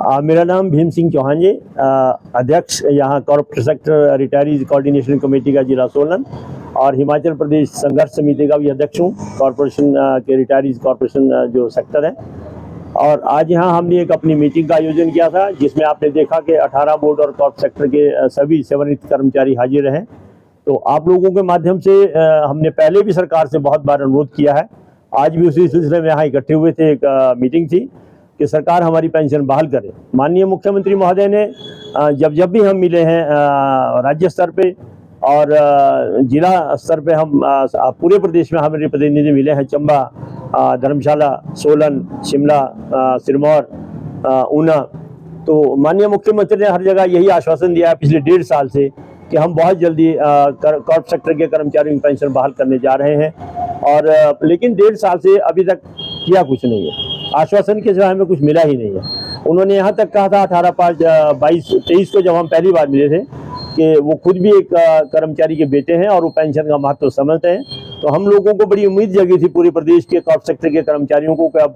मेरा नाम भीम सिंह चौहान जी, अध्यक्ष यहाँ corporate sector retirees coordination committee का जिला सोलन और हिमाचल प्रदेश संघर्ष समिति का भी अध्यक्ष हूँ, कॉर्पोरेशन के रिटायरीज कॉर्पोरेशन जो सेक्टर है। और आज यहाँ हमने एक अपनी मीटिंग का आयोजन किया था, जिसमें आपने देखा कि 18 बोर्ड और कॉर्पोरेट सेक्टर के सभी सेवानिवृत्त कर्मचारी हाजिर रहे। तो आप लोगों के माध्यम से हमने पहले भी सरकार से बहुत बार अनुरोध किया है, आज भी उसी सिलसिले में यहाँ इकट्ठे हुए थे। एक मीटिंग थी कि सरकार हमारी पेंशन बहाल करे। माननीय मुख्यमंत्री महोदय ने जब भी हम मिले हैं राज्य स्तर पे और जिला स्तर पे, हम पूरे प्रदेश में हमारे प्रतिनिधि मिले हैं, चंबा, धर्मशाला, सोलन, शिमला, सिरमौर, ऊना। तो माननीय मुख्यमंत्री ने हर जगह यही आश्वासन दिया है पिछले 1.5 साल से कि हम बहुत जल्दी कॉर्पोरेट सेक्टर के कर्मचारियों की पेंशन बहाल करने जा रहे हैं। और लेकिन 1.5 साल से अभी तक किया कुछ नहीं है, आश्वासन के सिवाय हमें कुछ मिला ही नहीं है। उन्होंने यहाँ तक कहा था 18/5/22 को, जब हम पहली बार मिले थे, कि वो खुद भी एक कर्मचारी के बेटे हैं और वो पेंशन का महत्व समझते हैं। तो हम लोगों को बड़ी उम्मीद जगी थी पूरे प्रदेश के कॉर्पोरेट सेक्टर के कर्मचारियों को कि अब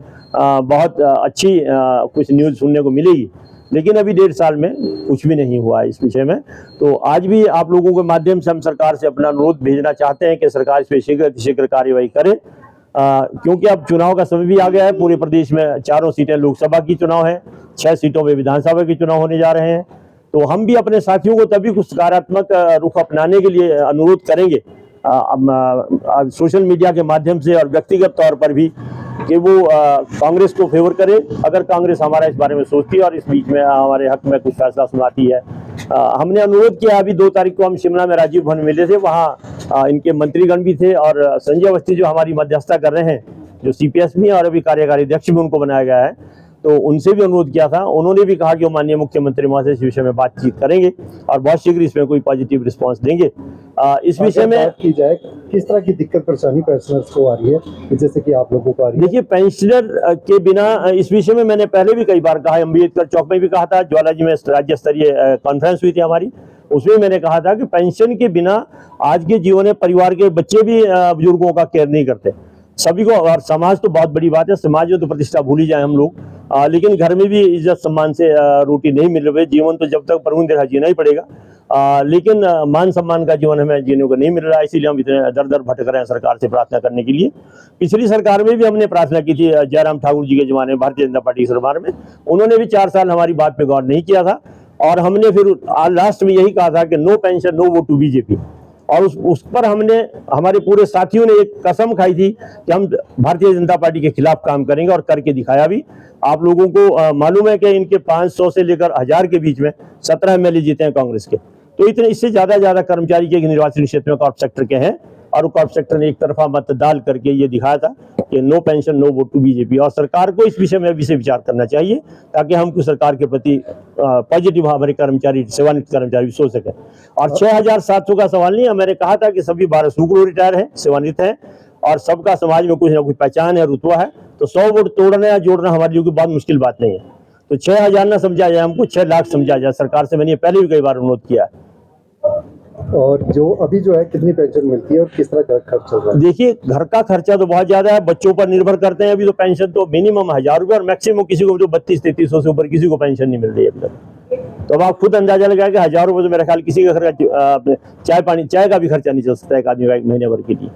बहुत अच्छी कुछ न्यूज़ सुनने को मिलेगी। लेकिन अभी 1.5 साल में कुछ भी नहीं हुआ इस विषय में। तो आज भी आप लोगों के माध्यम से हम सरकार से अपना अनुरोध भेजना चाहते हैं कि सरकार इस पर शीघ्र कार्यवाही करे, क्योंकि अब चुनाव का समय भी आ गया है। पूरे प्रदेश में 4 सीटें लोकसभा की चुनाव है, 6 सीटों में विधानसभा के चुनाव होने जा रहे हैं। तो हम भी अपने साथियों को तभी कुछ सकारात्मक रुख अपनाने के लिए अनुरोध करेंगे सोशल मीडिया के माध्यम से और व्यक्तिगत तौर पर भी, कि वो कांग्रेस को फेवर करे अगर कांग्रेस हमारा इस बारे में सोचती है और इस बीच में हमारे हक में कुछ फैसला सुनाती है। हमने अनुरोध किया, अभी 2 तारीख को हम शिमला में राजीव भवन मिले थे, वहाँ इनके मंत्रीगण भी थे और संजय अवस्थी जो हमारी मध्यस्थता कर रहे हैं, जो CPS भी हैं और अभी कार्यकारी अध्यक्ष भी उनको बनाया गया है, तो उनसे भी अनुरोध किया था। उन्होंने भी कहा कि वो माननीय मुख्यमंत्री महोदय इस विषय में बातचीत करेंगे और बहुत शीघ्र इसमें कोई पॉजिटिव रिस्पांस देंगे। इस विषय में बात की जाए, किस तरह की दिक्कत परेशानी पेंशनर्स को आ रही है जैसे कि आप लोगों को आ रही है? देखिए, पेंशनर के बिना, इस विषय में मैंने पहले भी कई बार कहा है, अम्बेडकर चौक में भी कहा था, ज्वाला जी में राज्य स्तरीय कॉन्फ्रेंस हुई थी हमारी, उसमें मैंने कहा था कि पेंशन के बिना आज के जीवन में परिवार के बच्चे भी बुजुर्गों का केयर नहीं करते सभी को। और समाज तो बहुत बड़ी बात है, समाज में तो प्रतिष्ठा भूल ही जाए हम लोग, लेकिन घर में भी इज्जत सम्मान से रोटी नहीं मिल रही। जीवन तो जब तक प्रभु ने देखा जीना ही पड़ेगा, लेकिन मान सम्मान का जीवन हमें जीने को नहीं मिल रहा है। इसीलिए हम इतने दर दर भटक रहे हैं सरकार से प्रार्थना करने के लिए। पिछली सरकार में भी हमने प्रार्थना की थी, जयराम ठाकुर जी के जमाने में, भारतीय जनता पार्टी की सरकार में। उन्होंने भी 4 साल हमारी बात पे गौर नहीं किया था और हमने फिर लास्ट में यही कहा था कि no pension, no vote to BJP. और उस पर हमने, हमारे पूरे साथियों ने एक कसम खाई थी कि हम भारतीय जनता पार्टी के खिलाफ काम करेंगे और करके दिखाया भी। आप लोगों को मालूम है कि इनके 500 से लेकर 1000 के बीच में 17 MLA जीते हैं कांग्रेस के। तो इतने, इससे ज्यादा कर्मचारी के निर्वाचन क्षेत्र में कॉर्पोरेट सेक्टर के हैं और कॉर्पोरेट सेक्टर ने एक तरफा मत डाल करके ये दिखाया था कि no pension, no vote to BJP. और सरकार को इस विषय में अभी से विचार करना चाहिए ताकि हमको सरकार के प्रति पॉजिटिव हमारे कर्मचारी, सेवानिवृत्त कर्मचारी भी सोच सकें। और 6700 का सवाल नहीं है, मैंने कहा था कि सभी 1200 को रिटायर है, सेवानिवृत्त है और सबका समाज में कुछ ना कुछ पहचान है, रुतबा है। तो 100 वोट तोड़ना या जोड़ना हमारे लिए कोई बहुत मुश्किल बात नहीं है। तो 6000 ना समझा जाए, हमको 6 लाख समझा जाए। सरकार से मैंने पहले भी कई बार अनुरोध किया है। और जो अभी जो है कितनी पेंशन मिलती है और किस तरह का खर्च चल रहा है? देखिए, घर का खर्चा तो बहुत ज्यादा है, बच्चों पर निर्भर करते हैं। अभी तो पेंशन तो मिनिमम 1000 रुपये और मैक्सिमम किसी को जो 3200-3300 से ऊपर किसी को पेंशन नहीं मिल रही है अभी तक। तो अब आप खुद अंदाजा लगाए कि 1000 रुपये तो मेरा ख्याल किसी का खर्चा, चाय का भी खर्चा नहीं चल सकता एक आदमी का एक महीने भर के लिए।